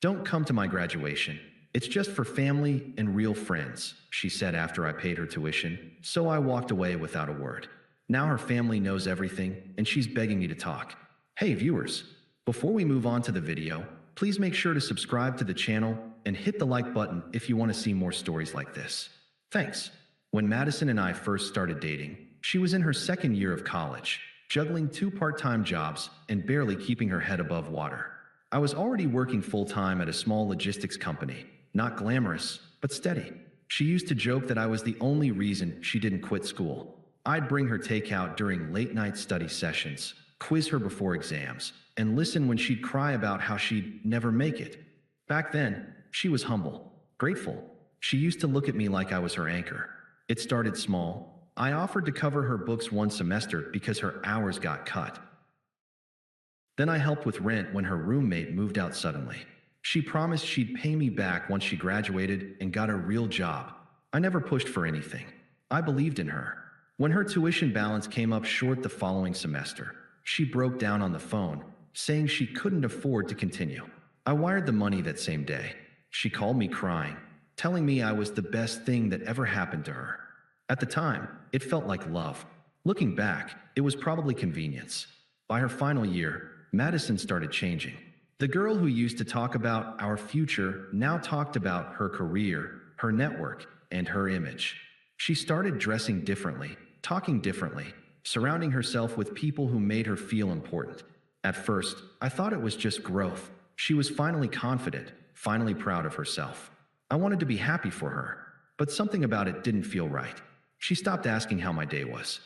Don't come to my graduation. It's just for family and real friends, she said after I paid her tuition, so I walked away without a word. Now her family knows everything, and she's begging me to talk. Hey viewers, before we move on to the video, please make sure to subscribe to the channel and hit the like button if you want to see more stories like this. Thanks. When Madison and I first started dating, she was in her second year of college, juggling 2 part-time jobs and barely keeping her head above water. I was already working full-time at a small logistics company, not glamorous, but steady. She used to joke that I was the only reason she didn't quit school. I'd bring her takeout during late-night study sessions, quiz her before exams, and listen when she'd cry about how she'd never make it. Back then, she was humble, grateful. She used to look at me like I was her anchor. It started small. I offered to cover her books one semester because her hours got cut. Then I helped with rent when her roommate moved out suddenly. She promised she'd pay me back once she graduated and got a real job. I never pushed for anything. I believed in her. When her tuition balance came up short the following semester, she broke down on the phone, saying she couldn't afford to continue. I wired the money that same day. She called me crying, telling me I was the best thing that ever happened to her. At the time, it felt like love. Looking back, it was probably convenience. By her final year, Madison started changing. The girl who used to talk about our future now talked about her career, her network, and her image. She started dressing differently, talking differently, surrounding herself with people who made her feel important. At first, I thought it was just growth. She was finally confident, finally proud of herself. I wanted to be happy for her, but something about it didn't feel right. She stopped asking how my day was.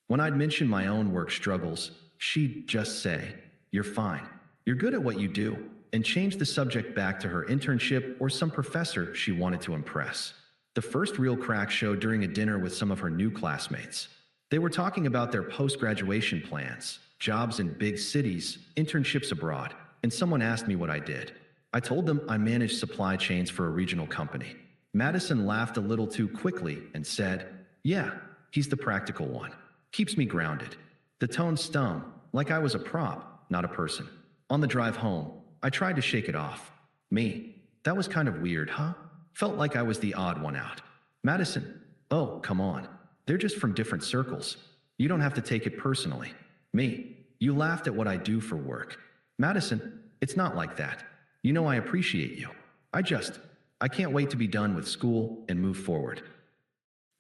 When I'd mention my own work struggles, she'd just say, "You're fine. You're good at what you do," and change the subject back to her internship or some professor she wanted to impress. The first real crack showed during a dinner with some of her new classmates. They were talking about their post-graduation plans, jobs in big cities, internships abroad, and someone asked me what I did. I told them I managed supply chains for a regional company. Madison laughed a little too quickly and said, "Yeah, he's the practical one. Keeps me grounded." The tone stung, like I was a prop, not a person. On the drive home, I tried to shake it off. Me? That was kind of weird, huh? Felt like I was the odd one out. Madison? Oh, come on. They're just from different circles. You don't have to take it personally. Me? You laughed at what I do for work. Madison? It's not like that. You know I appreciate you. I can't wait to be done with school and move forward.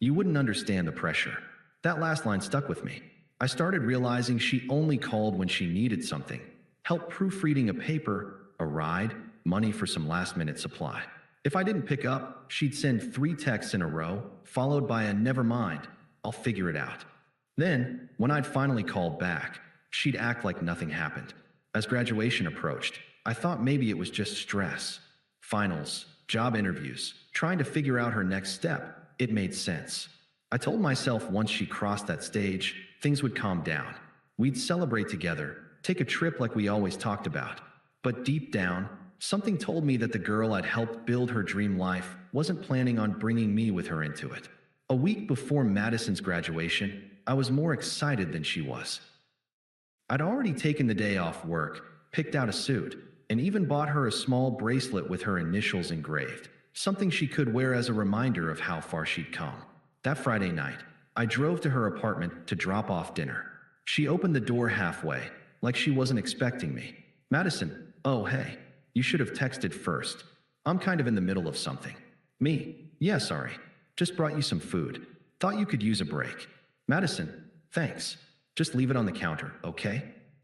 You wouldn't understand the pressure. That last line stuck with me. I started realizing she only called when she needed something. Help proofreading a paper, a ride, money for some last-minute supply. If I didn't pick up, she'd send 3 texts in a row, followed by a "never mind, I'll figure it out." Then, when I'd finally called back, she'd act like nothing happened. As graduation approached, I thought maybe it was just stress. Finals, job interviews, trying to figure out her next step. It made sense. I told myself once she crossed that stage, things would calm down. We'd celebrate together, take a trip like we always talked about. But deep down, something told me that the girl I'd helped build her dream life wasn't planning on bringing me with her into it. A week before Madison's graduation, I was more excited than she was. I'd already taken the day off work, picked out a suit, and even bought her a small bracelet with her initials engraved, something she could wear as a reminder of how far she'd come. That Friday night, I drove to her apartment to drop off dinner. She opened the door halfway, like she wasn't expecting me. "Madison, oh hey, you should have texted first. I'm kind of in the middle of something." Me? "Yeah, sorry. Just brought you some food. Thought you could use a break." "Madison, thanks. Just leave it on the counter, okay?"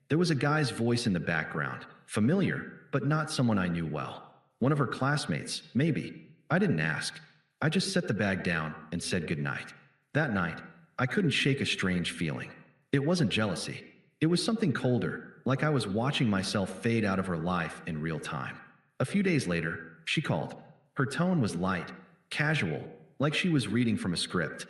There was a guy's voice in the background, familiar, but not someone I knew well. One of her classmates, maybe. I didn't ask. I just set the bag down and said goodnight. That night, I couldn't shake a strange feeling. It wasn't jealousy. It was something colder, like I was watching myself fade out of her life in real time. A few days later, she called. Her tone was light, casual, like she was reading from a script.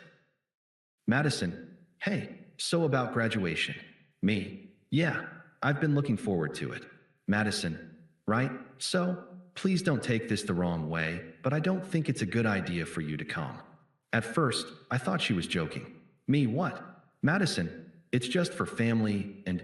"Madison, hey, so about graduation." Me? "Yeah, I've been looking forward to it." Madison, "Right, so, please don't take this the wrong way, but I don't think it's a good idea for you to come." At first, I thought she was joking. Me, what? "Madison, it's just for family and,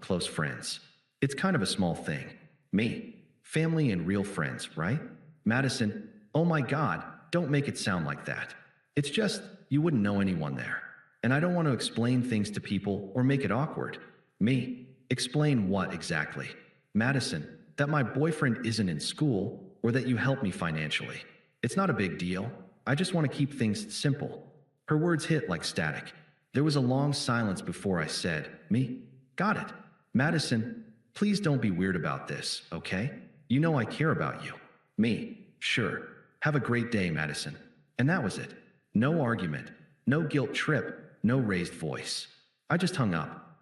close friends. It's kind of a small thing." Me. Family and real friends, right? Madison. Oh my God, don't make it sound like that. It's just, you wouldn't know anyone there. And I don't want to explain things to people or make it awkward. Me. Explain what exactly? Madison. That my boyfriend isn't in school or that you help me financially. It's not a big deal. I just want to keep things simple. Her words hit like static. There was a long silence before I said, Me? Got it. Madison, please don't be weird about this, okay? You know I care about you. Me. Sure. Have a great day, Madison. And that was it. No argument. No guilt trip. No raised voice. I just hung up.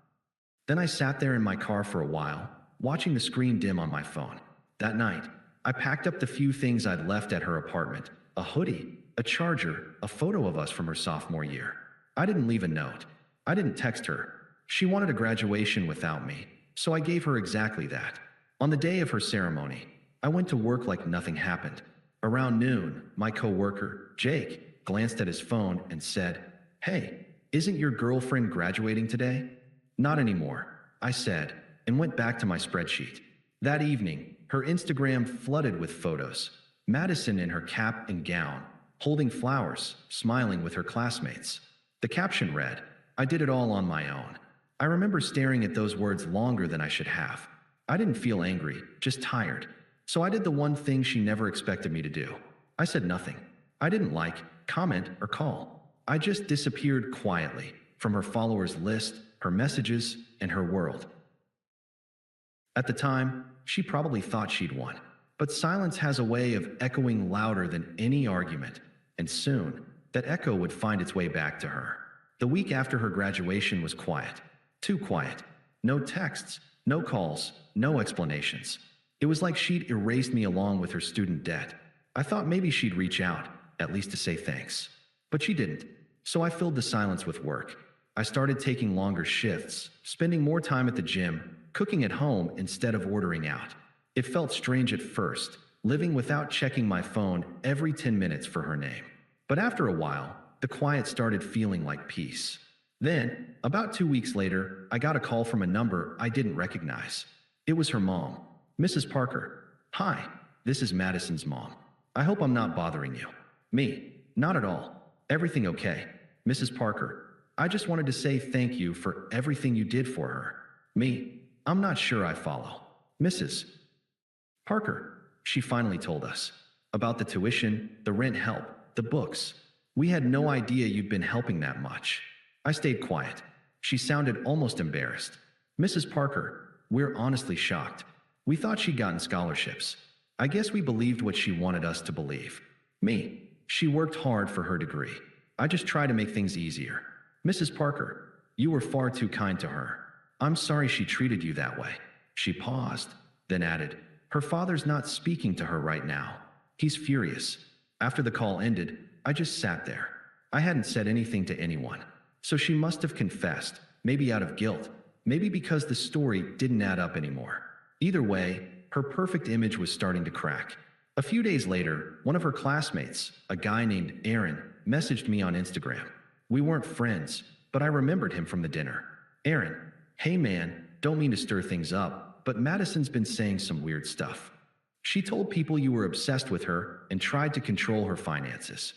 Then I sat there in my car for a while, watching the screen dim on my phone. That night, I packed up the few things I'd left at her apartment: a hoodie, a charger, a photo of us from her sophomore year. I didn't leave a note. I didn't text her. She wanted a graduation without me, so I gave her exactly that. On the day of her ceremony, I went to work like nothing happened. Around noon, my coworker, Jake, glanced at his phone and said, Hey, isn't your girlfriend graduating today? Not anymore, I said, and went back to my spreadsheet. That evening, her Instagram flooded with photos. Madison in her cap and gown, holding flowers, smiling with her classmates. The caption read, I did it all on my own. I remember staring at those words longer than I should have. I didn't feel angry, just tired. So I did the one thing she never expected me to do. I said nothing. I didn't like, comment, or call. I just disappeared quietly from her followers list, her messages, and her world. At the time, she probably thought she'd won. But silence has a way of echoing louder than any argument, and soon, that echo would find its way back to her. The week after her graduation was quiet. Too quiet. No texts, no calls, no explanations. It was like she'd erased me along with her student debt. I thought maybe she'd reach out, at least to say thanks. But she didn't. So I filled the silence with work. I started taking longer shifts, spending more time at the gym, cooking at home instead of ordering out. It felt strange at first, living without checking my phone every 10 minutes for her name. But after a while, the quiet started feeling like peace. Then, about 2 weeks later, I got a call from a number I didn't recognize. It was her mom. Mrs. Parker. Hi, this is Madison's mom. I hope I'm not bothering you. Me. Not at all. Everything okay. Mrs. Parker. I just wanted to say thank you for everything you did for her. Me. I'm not sure I follow. Mrs. Parker. She finally told us. About the tuition, the rent help, the books. We had no idea you'd been helping that much. I stayed quiet. She sounded almost embarrassed. Mrs. Parker. We're honestly shocked. We thought she'd gotten scholarships. I guess we believed what she wanted us to believe. Me. She worked hard for her degree. I just try to make things easier. Mrs. Parker. You were far too kind to her. I'm sorry she treated you that way. She paused, then added, Her father's not speaking to her right now. He's furious. After the call ended, I just sat there. I hadn't said anything to anyone. So she must have confessed, maybe out of guilt, maybe because the story didn't add up anymore. Either way, her perfect image was starting to crack. A few days later, one of her classmates, a guy named Aaron, messaged me on Instagram. We weren't friends, but I remembered him from the dinner. Aaron, hey man, don't mean to stir things up, but Madison's been saying some weird stuff. She told people you were obsessed with her and tried to control her finances.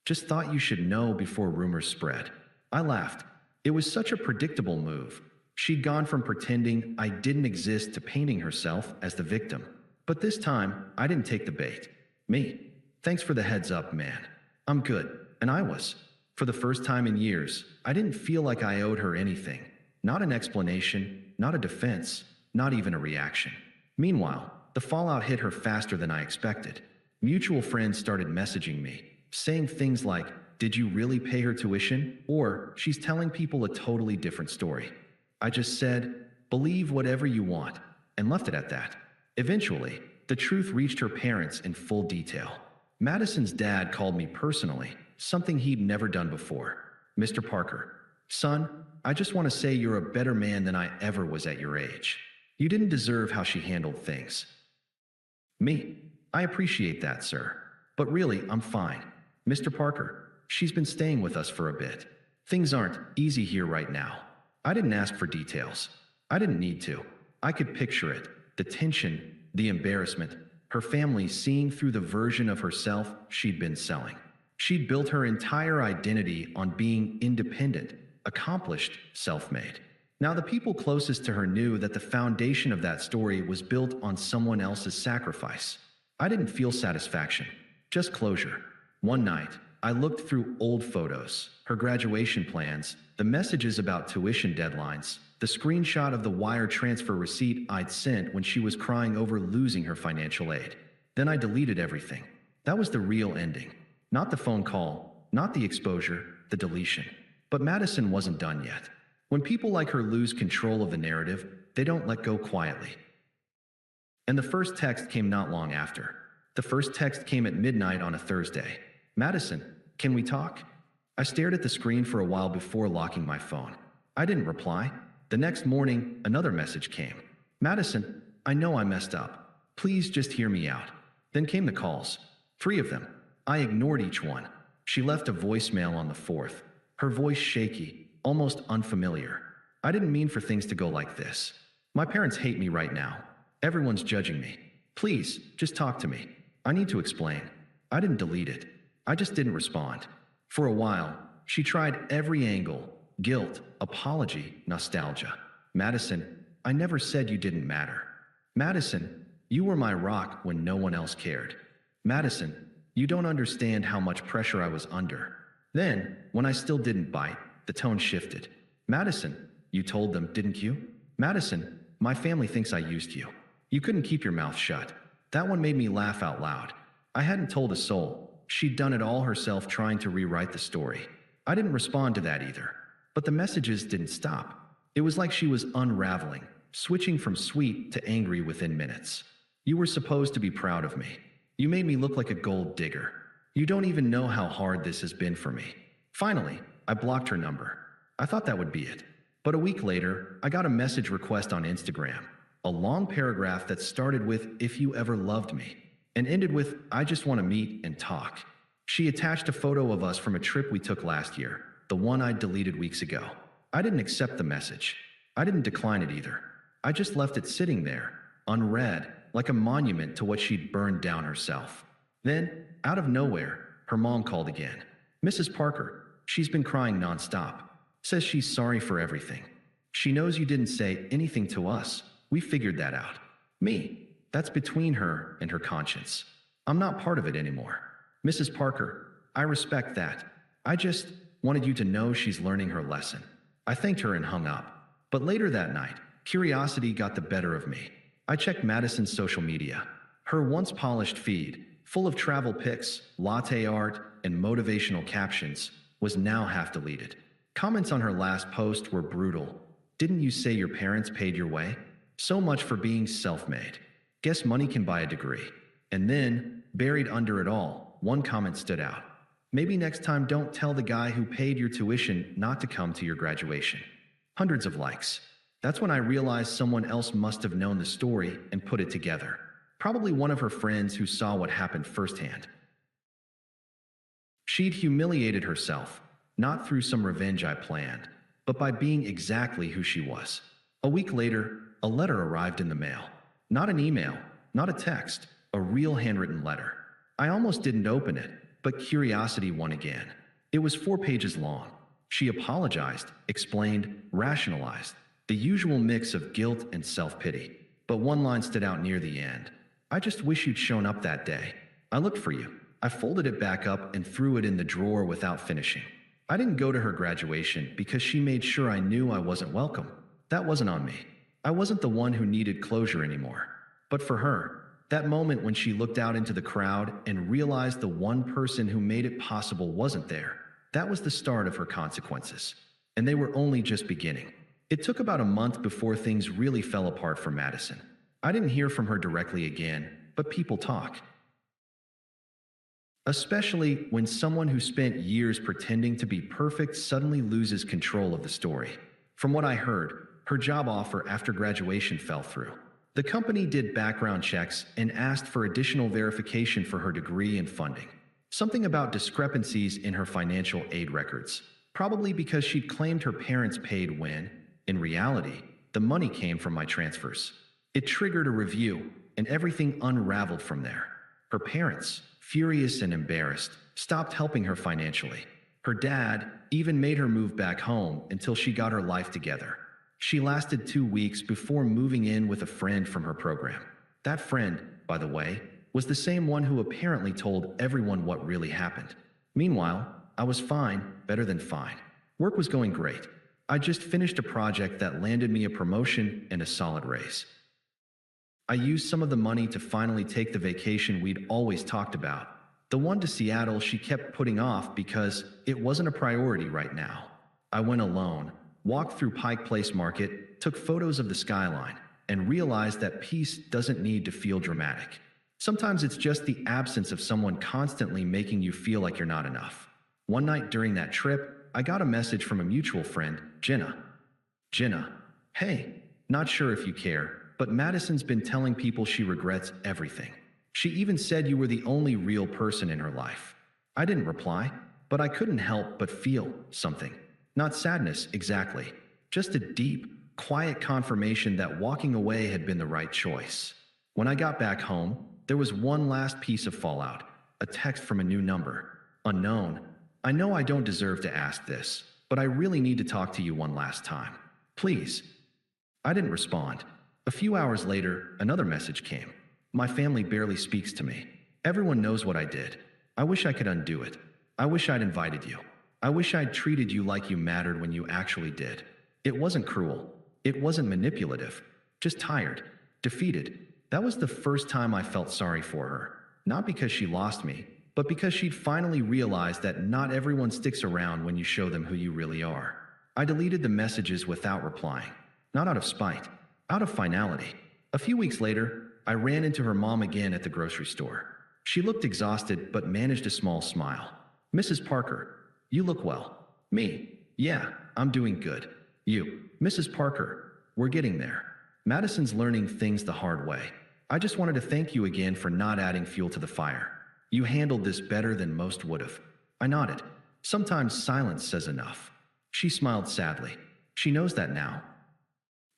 Just thought you should know before rumors spread. I laughed. It was such a predictable move. She'd gone from pretending I didn't exist to painting herself as the victim. But this time, I didn't take the bait. Me. Thanks for the heads up, man. I'm good. And I was. For the first time in years, I didn't feel like I owed her anything. Not an explanation, not a defense, not even a reaction. Meanwhile, the fallout hit her faster than I expected. Mutual friends started messaging me, saying things like, Did you really pay her tuition? Or, she's telling people a totally different story. I just said, believe whatever you want, and left it at that. Eventually, the truth reached her parents in full detail. Madison's dad called me personally, something he'd never done before. Mr. Parker, son, I just want to say you're a better man than I ever was at your age. You didn't deserve how she handled things. Me, I appreciate that, sir. But really, I'm fine. Mr. Parker, she's been staying with us for a bit. Things aren't easy here right now. I didn't ask for details. I didn't need to. I could picture it. The tension, the embarrassment, her family seeing through the version of herself she'd been selling. She'd built her entire identity on being independent, accomplished, self-made. Now the people closest to her knew that the foundation of that story was built on someone else's sacrifice. I didn't feel satisfaction, just closure. One night, I looked through old photos, her graduation plans, the messages about tuition deadlines, the screenshot of the wire transfer receipt I'd sent when she was crying over losing her financial aid. Then I deleted everything. That was the real ending. Not the phone call, not the exposure, the deletion. But Madison wasn't done yet. When people like her lose control of the narrative, they don't let go quietly. And the first text came not long after. The first text came at midnight on a Thursday. Madison, can we talk? I stared at the screen for a while before locking my phone. I didn't reply. The next morning, another message came. Madison, I know I messed up. Please just hear me out. Then came the calls. 3 of them. I ignored each one. She left a voicemail on the 4th. Her voice shaky, almost unfamiliar. I didn't mean for things to go like this. My parents hate me right now. Everyone's judging me. Please, just talk to me. I need to explain. I didn't delete it. I just didn't respond. For a while, she tried every angle. Guilt, apology, nostalgia. Madison, I never said you didn't matter. Madison, you were my rock when no one else cared. Madison, you don't understand how much pressure I was under. Then, when I still didn't bite, the tone shifted. Madison, you told them, didn't you? Madison, my family thinks I used you. You couldn't keep your mouth shut. That one made me laugh out loud. I hadn't told a soul. She'd done it all herself trying to rewrite the story. I didn't respond to that either. But the messages didn't stop. It was like she was unraveling, switching from sweet to angry within minutes. You were supposed to be proud of me. You made me look like a gold digger. You don't even know how hard this has been for me. Finally, I blocked her number. I thought that would be it. But a week later, I got a message request on Instagram. A long paragraph that started with, "If you ever loved me," and ended with, "I just want to meet and talk." She attached a photo of us from a trip we took last year, the one I'd deleted weeks ago. I didn't accept the message. I didn't decline it either. I just left it sitting there, unread, like a monument to what she'd burned down herself. Then, out of nowhere, her mom called again. "Mrs. Parker, she's been crying nonstop. Says she's sorry for everything. She knows you didn't say anything to us. We figured that out." Me, that's between her and her conscience. I'm not part of it anymore. "Mrs. Parker, I respect that. I just wanted you to know she's learning her lesson." I thanked her and hung up. But later that night, curiosity got the better of me. I checked Madison's social media. Her once polished feed, full of travel pics, latte art, and motivational captions, was now half deleted. Comments on her last post were brutal. "Didn't you say your parents paid your way? So much for being self-made. Guess money can buy a degree." And then, buried under it all, one comment stood out. "Maybe next time don't tell the guy who paid your tuition not to come to your graduation." Hundreds of likes. That's when I realized someone else must have known the story and put it together. Probably one of her friends who saw what happened firsthand. She'd humiliated herself, not through some revenge I planned, but by being exactly who she was. A week later, a letter arrived in the mail. Not an email, not a text, a real handwritten letter. I almost didn't open it, but curiosity won again. It was 4 pages long. She apologized, explained, rationalized, the usual mix of guilt and self-pity. But one line stood out near the end. "I just wish you'd shown up that day. I looked for you." I folded it back up and threw it in the drawer without finishing. I didn't go to her graduation because she made sure I knew I wasn't welcome. That wasn't on me. I wasn't the one who needed closure anymore. But for her, that moment when she looked out into the crowd and realized the one person who made it possible wasn't there, that was the start of her consequences. And they were only just beginning. It took about a month before things really fell apart for Madison. I didn't hear from her directly again, but people talk. Especially when someone who spent years pretending to be perfect suddenly loses control of the story. From what I heard, her job offer after graduation fell through. The company did background checks and asked for additional verification for her degree and funding. Something about discrepancies in her financial aid records. Probably because she'd claimed her parents paid when, in reality, the money came from my transfers. It triggered a review, and everything unraveled from there. Her parents, furious and embarrassed, stopped helping her financially. Her dad even made her move back home until she got her life together. She lasted 2 weeks before moving in with a friend from her program. That friend, by the way, was the same one who apparently told everyone what really happened. Meanwhile, I was fine, better than fine. Work was going great. I just finished a project that landed me a promotion and a solid raise. I used some of the money to finally take the vacation we'd always talked about. The one to Seattle she kept putting off because it wasn't a priority right now. I went alone, walked through Pike Place Market, took photos of the skyline, and realized that peace doesn't need to feel dramatic. Sometimes it's just the absence of someone constantly making you feel like you're not enough. One night during that trip, I got a message from a mutual friend, Jenna. Jenna, hey, not sure if you care, but Madison's been telling people she regrets everything. She even said you were the only real person in her life. I didn't reply, but I couldn't help but feel something. Not sadness, exactly. Just a deep, quiet confirmation that walking away had been the right choice. When I got back home, there was one last piece of fallout. A text from a new number. Unknown. I know I don't deserve to ask this, but I really need to talk to you one last time. Please. I didn't respond. A few hours later, another message came. My family barely speaks to me. Everyone knows what I did. I wish I could undo it. I wish I'd invited you. I wish I'd treated you like you mattered when you actually did. It wasn't cruel. It wasn't manipulative. Just tired. Defeated. That was the first time I felt sorry for her. Not because she lost me, but because she'd finally realized that not everyone sticks around when you show them who you really are. I deleted the messages without replying. Not out of spite. Out of finality. A few weeks later, I ran into her mom again at the grocery store. She looked exhausted but managed a small smile. Mrs. Parker, you look well. Me, yeah, I'm doing good. You, Mrs. Parker, we're getting there. Madison's learning things the hard way. I just wanted to thank you again for not adding fuel to the fire. You handled this better than most would have. I nodded. Sometimes silence says enough. She smiled sadly. She knows that now.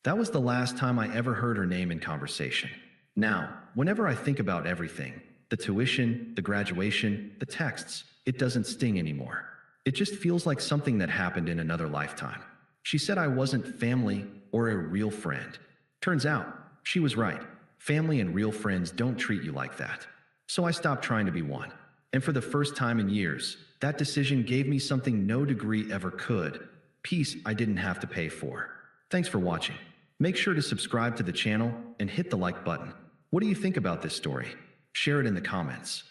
That was the last time I ever heard her name in conversation. Now, whenever I think about everything, the tuition, the graduation, the texts, it doesn't sting anymore. It just feels like something that happened in another lifetime. She said I wasn't family or a real friend. Turns out, she was right. Family and real friends don't treat you like that. So I stopped trying to be one. And for the first time in years, that decision gave me something no degree ever could. Peace I didn't have to pay for. Thanks for watching. Make sure to subscribe to the channel and hit the like button. What do you think about this story? Share it in the comments.